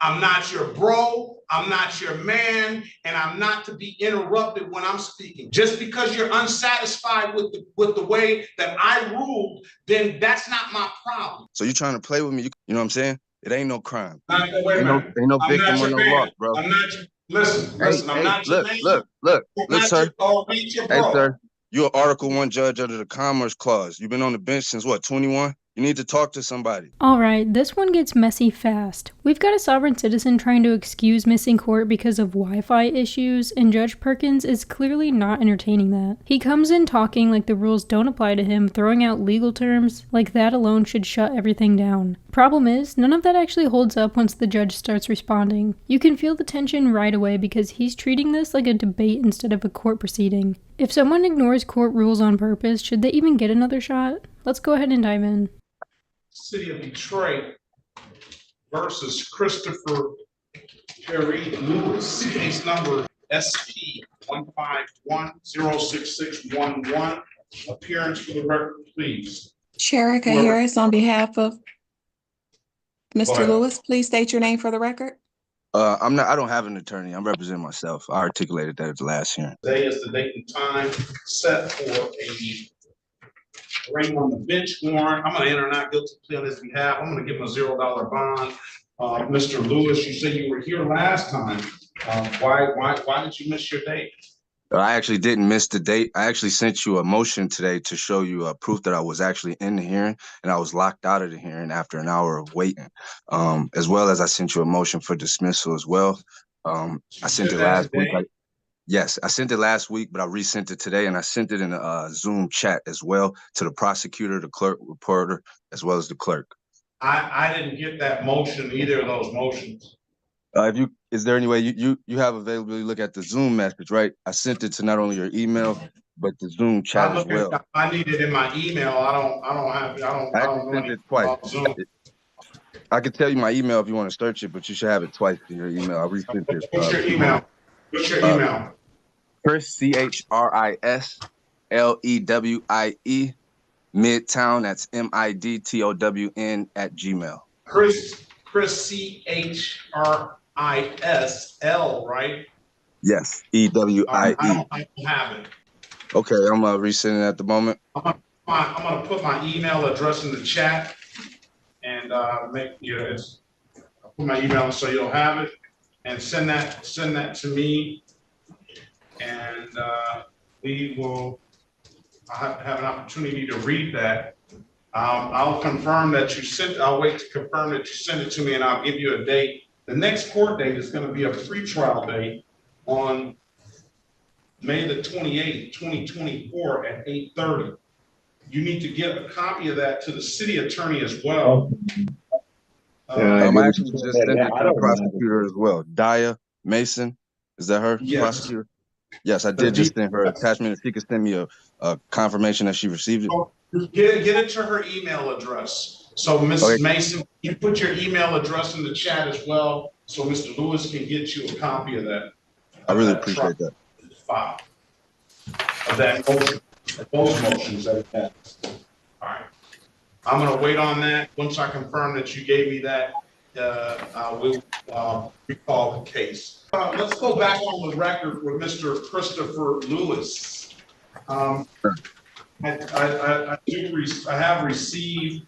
I'm not your bro. I'm not your man, and I'm not to be interrupted when I'm speaking. Just because you're unsatisfied with the way that I ruled, then that's not my problem. So you trying to play with me? You know what I'm saying? It ain't no crime. Wait a minute. Ain't no I'm victim not or your no man. loss, bro. I'm not your, listen, Hey, I'm not your look, man. look, sir. Ain't your Hey, bro. sir. You're an Article 1 judge under the Commerce Clause. You've been on the bench since what, 21? You need to talk to somebody. Alright, this one gets messy fast. We've got a sovereign citizen trying to excuse missing court because of Wi-Fi issues, and Judge Perkins is clearly not entertaining that. He comes in talking like the rules don't apply to him, throwing out legal terms, like that alone should shut everything down. Problem is, none of that actually holds up once the judge starts responding. You can feel the tension right away because he's treating this like a debate instead of a court proceeding. If someone ignores court rules on purpose, should they even get another shot? Let's go ahead and dive in. City of Detroit versus Christopher Perry Lewis, case number SP 151-06611. Appearance for the record, please. Sherika Harris on behalf of Mr. Lewis, please state your name for the record. I don't have an attorney. I'm representing myself. I articulated that at the last hearing. Today is the date and time set for a ring on the bench warrant. I'm going to enter not guilty plea on his behalf. I'm going to give him a $0 bond. Mr. Lewis, you said you were here last time. Why did you miss your date? I actually didn't miss the date. I actually sent you a motion today to show you proof that I was actually in the hearing, and I was locked out of the hearing after an hour of waiting. As well as I sent you a motion for dismissal as well. I sent it last week. Yes, I sent it last week, but I resent it today, and I sent it in a Zoom chat as well to the prosecutor, the clerk, reporter, as well as the clerk. I didn't get that motion, either of those motions. Is there any way you have availability to look at the Zoom message, right? I sent it to not only your email, but the Zoom chat as well. I need it in my email. I don't sent it twice. I could tell you my email if you want to search it, but you should have it twice in your email. I resent it. What's your email? What's your email? Chris, CHRISLEWIE, Midtown, that's MIDTOWN @gmail. Chris CHRISL, right? Yes, EWIE. I don't have it. Okay, I'm resending it at the moment. I'm gonna put my email address in the chat and I'll put my email so you'll have it, and send that to me, and I'll have an opportunity to read that. I'll confirm that you sent. I'll wait to confirm that you send it to me, and I'll give you a date. The next court date is going to be a pretrial date on May the 28th, 2024 at 8:30. You need to get a copy of that to the city attorney as well. I'm actually just sending it to the prosecutor as well. Daya Mason, is that her? Yes. Prosecutor? Yes, I did just send her an attachment. If she could send me a confirmation that she received it. Get it to her email address. So Mrs. Mason, you put your email address in the chat as well, so Mr. Lewis can get you a copy of that. I really appreciate that. File of that motion, those motions that it has. All right. I'm going to wait on that. Once I confirm that you gave me that, I will recall the case. Let's go back on the record with Mr. Christopher Lewis. I have received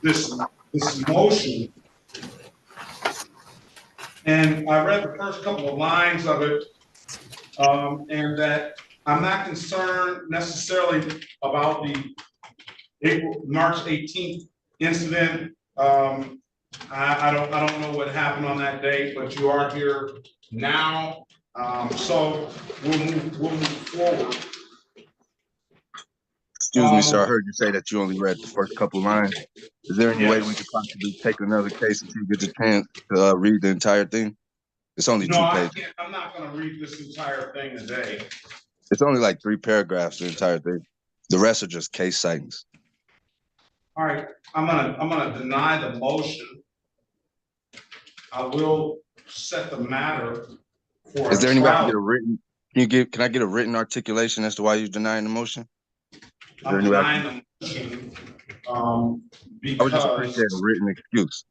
this motion, and I read the first couple of lines of it, and that I'm not concerned necessarily about the March 18th incident. I don't know what happened on that day, but you are here now, so we'll move forward. Excuse me, sir. I heard you say that you only read the first couple lines. Is there any way we could possibly take another case until you get the chance to read the entire thing? It's only 2 pages. I'm not going to read this entire thing today. It's only like 3 paragraphs, the entire thing. The rest are just case sightings. All right, I'm gonna deny the motion. I will set the matter for. Is there any way I can get a written? Can I get a written articulation as to why you're denying the motion? I'm denying the motion. I would just appreciate a written excuse.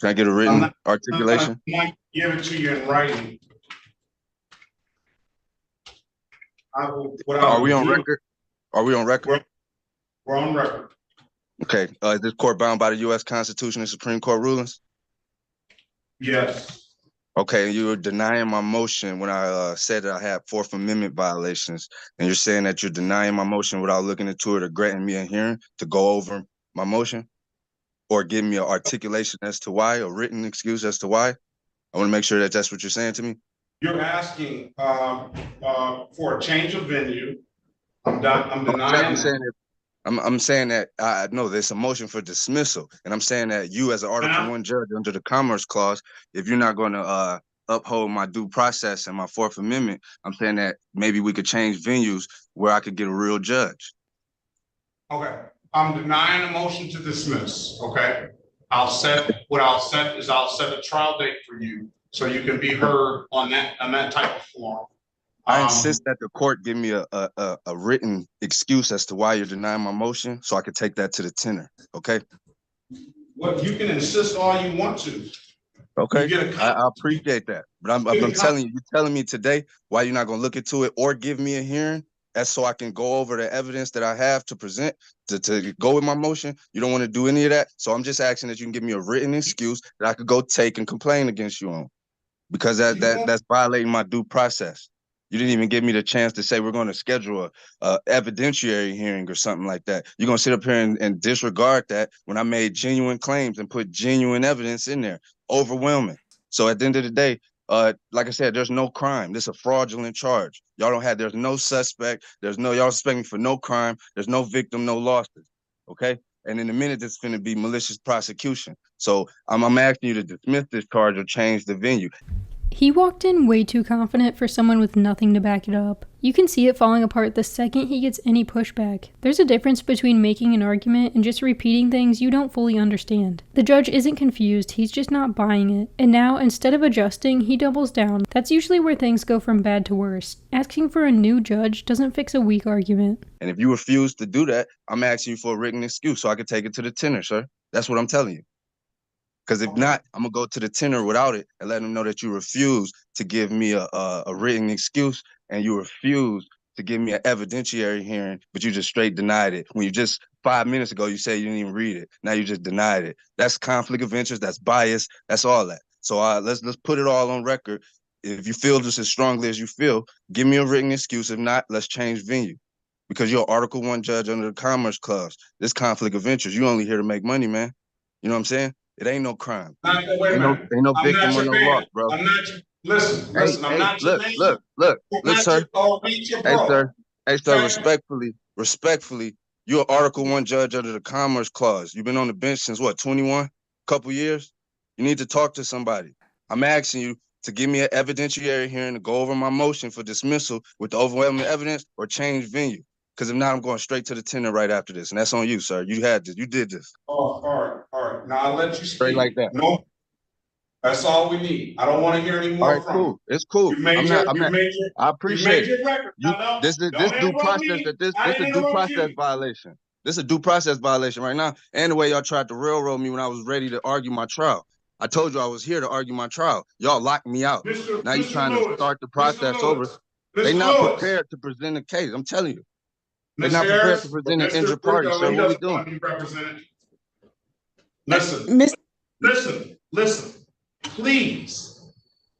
Can I get a I'm written not articulation? give it to you in writing. What I Are will we on do, record? Are we on record? we're on record. Okay. Is this court bound by the U.S. Constitution and Supreme Court rulings? Yes. Okay, you were denying my motion when I said that I had Fourth Amendment violations, and you're saying that you're denying my motion without looking into it or granting me a hearing to go over my motion, or give me an articulation as to why, a written excuse as to why. I want to make sure that that's what you're saying to me. You're asking for a change of venue. I'm denying I'm saying that. I'm saying that I know there's a motion for dismissal, and I'm saying that you, as an Article 1 judge under the Commerce Clause, if you're not going to uphold my due process and my Fourth Amendment, I'm saying that maybe we could change venues where I could get a real judge. Okay, I'm denying a motion to dismiss. Okay, I'll set a trial date for you so you can be heard on that type of forum. I insist that the court give me a written excuse as to why you're denying my motion, so I could take that to the tenor. Okay. Well, you can insist all you want to. Okay, I appreciate that, but I'm telling you, you're telling me today why you're not going to look into it or give me a hearing, that's so I can go over the evidence that I have to present to go with my motion. You don't want to do any of that, so I'm just asking that you can give me a written excuse that I could go take and complain against you on, because that's violating my due process. You didn't even give me the chance to say we're going to schedule a evidentiary hearing or something like that. You're going to sit up here and disregard that when I made genuine claims and put genuine evidence in there, overwhelming. So at the end of the day, like I said, there's no crime. This is a fraudulent charge. There's no suspect. Y'all suspect me for no crime. There's no victim, no losses. Okay. And in a minute, it's going to be malicious prosecution. So I'm asking you to dismiss this charge or change the venue. He walked in way too confident for someone with nothing to back it up. You can see it falling apart the second he gets any pushback. There's a difference between making an argument and just repeating things you don't fully understand. The judge isn't confused, he's just not buying it. And now, instead of adjusting, he doubles down. That's usually where things go from bad to worse. Asking for a new judge doesn't fix a weak argument. And if you refuse to do that, I'm asking you for a written excuse so I can take it to the tenor, sir. That's what I'm telling you. Because if not, I'm going to go to the tenor without it and let them know that you refuse to give me a written excuse, and you refuse to give me an evidentiary hearing, but you just straight denied it. When you just 5 minutes ago, you said you didn't even read it. Now you just denied it. That's conflict of interest. That's bias. That's all that. So let's put it all on record. If you feel just as strongly as you feel, give me a written excuse. If not, let's change venue. Because you're an Article 1 judge under the Commerce Clause. This conflict of interest, you only here to make money, man. You know what I'm saying? It ain't no crime. Wait a minute. Ain't no victim or no loss, bro. I'm not your, listen, I'm not your man. Look, sir. Hey, sir, respectfully, you're an Article 1 judge under the Commerce Clause. You've been on the bench since what, 21? Couple years? You need to talk to somebody. I'm asking you to give me an evidentiary hearing to go over my motion for dismissal with the overwhelming evidence or change venue. Because if not, I'm going straight to the tenor right after this. And that's on you, sir. You had this. You did this. Oh, all right. Now I'll let you speak. Straight like that. No, that's all we need. I don't want to hear any more. All right, cool. It's cool. I appreciate it. This due process this is a due process violation. This is a due process violation right now. And the way y'all tried to railroad me when I was ready to argue my trial. I told you I was here to argue my trial. Y'all locked me out. Now you're trying to start the process over. They're not prepared to present a case. I'm telling you. They're not prepared to present an injured party, sir. What are we doing? Listen. Please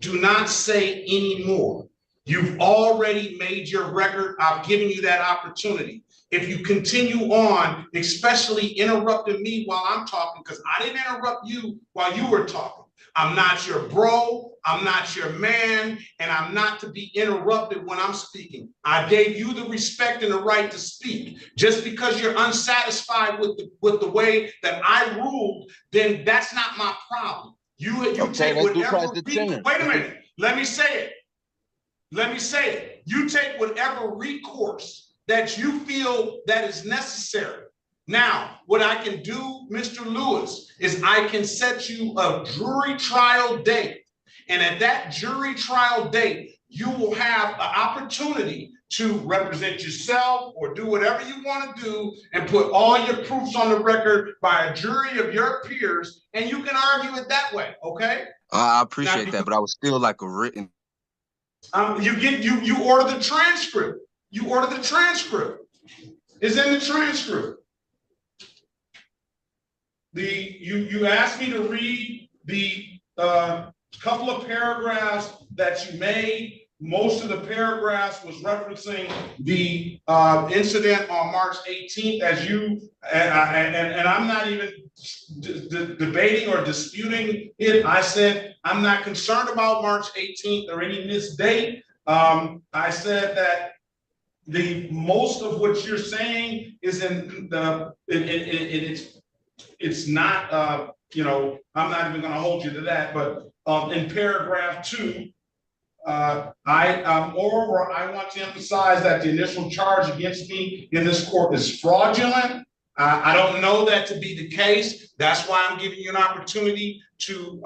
do not say any more. You've already made your record. I've given you that opportunity. If you continue on, especially interrupting me while I'm talking, because I didn't interrupt you while you were talking. I'm not your bro, I'm not your man, and I'm not to be interrupted when I'm speaking. I gave you the respect and the right to speak. Just because you're unsatisfied with the way that I ruled, then that's not my problem. You take whatever. Wait a minute. Let me say it. You take whatever recourse that you feel that is necessary. Now, what I can do, Mr. Lewis, is I can set you a jury trial date. And at that jury trial date, you will have an opportunity to represent yourself or do whatever you want to do and put all your proofs on the record by a jury of your peers, and you can argue it that way, okay? I appreciate that, but I was still like a written. You order the transcript. You order the transcript. It's in the transcript. You asked me to read the couple of paragraphs that you made. Most of the paragraphs was referencing the incident on March 18th, as you and I'm not even debating or disputing it. I said I'm not concerned about March 18th or any missed date. I said that the most of what you're saying is in the it's not you know, I'm not even going to hold you to that, but in paragraph 2. Moreover, I want to emphasize that the initial charge against me in this court is fraudulent. I don't know that to be the case. That's why I'm giving you an opportunity to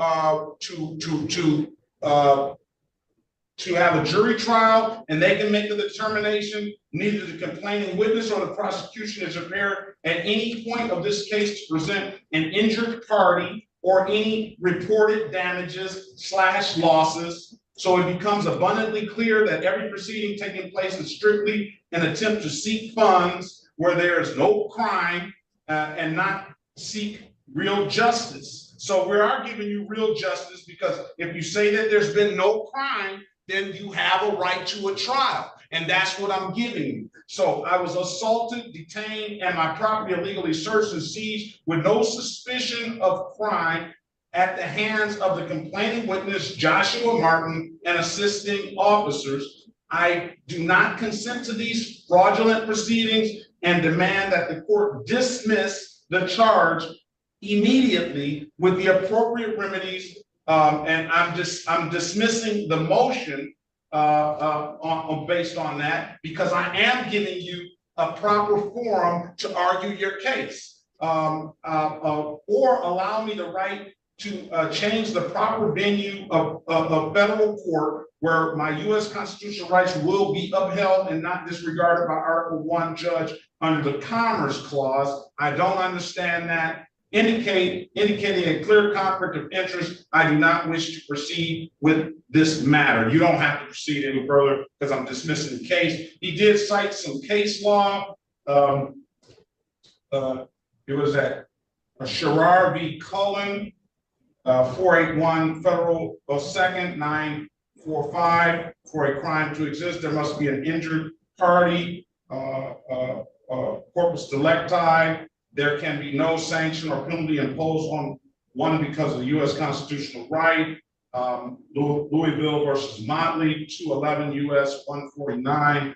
have a jury trial, and they can make the determination. Neither the complaining witness or the prosecution is prepared at any point of this case to present an injured party or any reported damages/losses. So it becomes abundantly clear that every proceeding taking place is strictly an attempt to seek funds where there is no crime and not seek real justice. So we are giving you real justice, because if you say that there's been no crime, then you have a right to a trial. And that's what I'm giving you. So I was assaulted, detained, and my property illegally searched and seized with no suspicion of crime at the hands of the complaining witness, Joshua Martin, and assisting officers. I do not consent to these fraudulent proceedings and demand that the court dismiss the charge immediately with the appropriate remedies. And I'm dismissing the motion based on that, because I am giving you a proper forum to argue your case, or allow me the right to change the proper venue of federal court where my U.S. constitutional rights will be upheld and not disregarded by Article 1 judge under the Commerce Clause. I don't understand that. Indicating a clear conflict of interest, I do not wish to proceed with this matter. You don't have to proceed any further because I'm dismissing the case. He did cite some case law. It was at Sherrar v. Cullen, 481 Federal 2nd 945. For a crime to exist, there must be an injured party, corpus delicti. There can be no sanction or penalty imposed on one because of the U.S. constitutional right. Louisville versus Motley, 211 U.S. 149,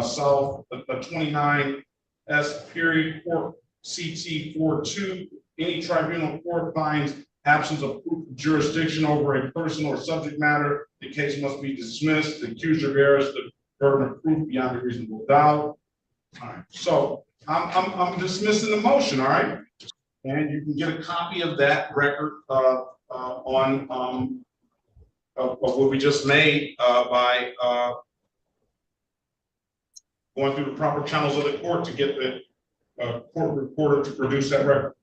South 29 S period court CT 42. Any tribunal court finds absence of proof of jurisdiction over a person or subject matter, the case must be dismissed. The accuser bears the burden of proof beyond a reasonable doubt. All right, so I'm dismissing the motion, all right? And you can get a copy of that record on of what we just made by going through the proper channels of the court to get the court reporter to produce that record.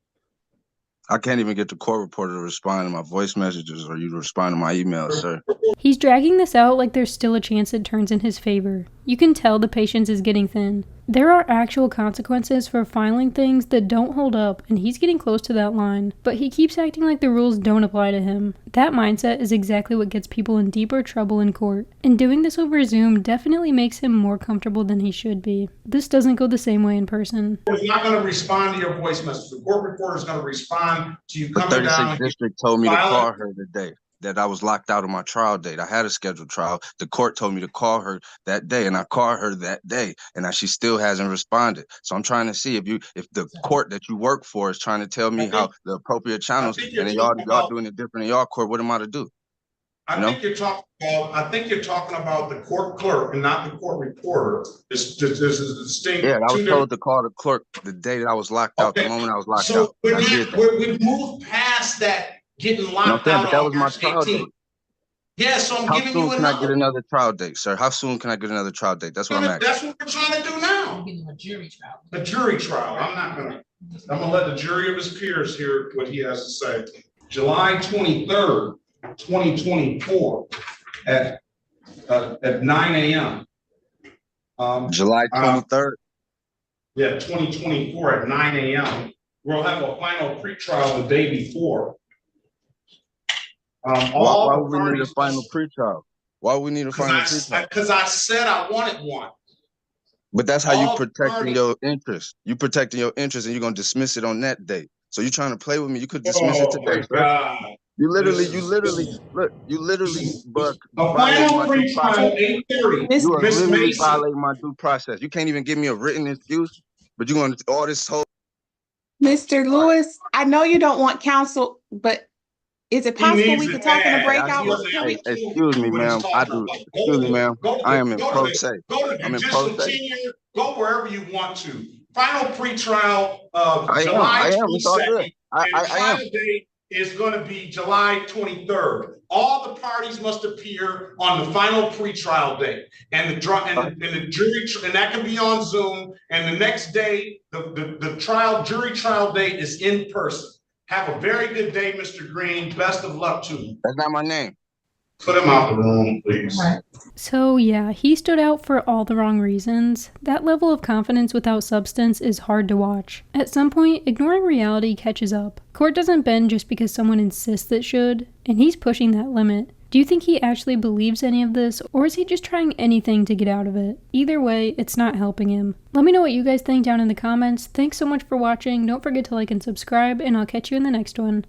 I can't even get the court reporter to respond to my voice messages or you to respond to my emails, sir. He's dragging this out like there's still a chance it turns in his favor. You can tell the patience is getting thin. There are actual consequences for filing things that don't hold up, and he's getting close to that line. But he keeps acting like the rules don't apply to him. That mindset is exactly what gets people in deeper trouble in court. And doing this over Zoom definitely makes him more comfortable than he should be. This doesn't go the same way in person. He's not going to respond to your voice message. The court reporter is going to respond to you coming down. The 36th district told me to call her today, that I was locked out of my trial date. I had a scheduled trial. The court told me to call her that day, and I called her that day, and she still hasn't responded. So I'm trying to see if the court that you work for is trying to tell me how the appropriate channels, and then y'all doing it different in y'all court. What am I to do? I think you're talking about the court clerk and not the court reporter. This is a distinct. Yeah, I was told to call the clerk the day that I was locked out. The moment I was locked out. We've moved past that getting locked out. But that was my trial date. Yeah, so I'm How giving you soon can I get another. another trial date, sir? How soon can I get another trial date? That's what I'm asking. That's what we're trying to do now. A jury trial. I'm gonna let the jury of his peers hear what he has to say. July 23rd, 2024 at 9 a.m. July 23rd. Yeah, 2024 at 9 a.m. We'll have a final pretrial the day before. Why would we need a final pretrial? Why would we need a final pretrial? Because I said I wanted one. But that's how you protecting your interest. You protecting your interest, and you're gonna dismiss it on that day. So you're trying to play with me. You could dismiss it today, sir. God. You literally, look, but A final pretrial 8:30. You are Miss literally Mason. violating my due process. You can't even give me a written excuse, but you're going to all this whole. Mr. Lewis, I know you don't want counsel, but is it possible we could talk in a breakout? Excuse me, ma'am. I do. Excuse me, ma'am. I am in pro se. I'm in pro se. Go wherever you want to. Final pretrial I July am. It's all good. 22nd. And trial date is going to be July 23rd. All the parties must appear on the final pretrial date, and the jury, and that can be on Zoom. And the next day, the jury trial date is in person. Have a very good day, Mr. Green. Best of luck to you. That's not my name. Put him out the room, please. So yeah, he stood out for all the wrong reasons. That level of confidence without substance is hard to watch. At some point, ignoring reality catches up. Court doesn't bend just because someone insists it should, and he's pushing that limit. Do you think he actually believes any of this, or is he just trying anything to get out of it? Either way, it's not helping him. Let me know what you guys think down in the comments. Thanks so much for watching. Don't forget to like and subscribe, and I'll catch you in the next one.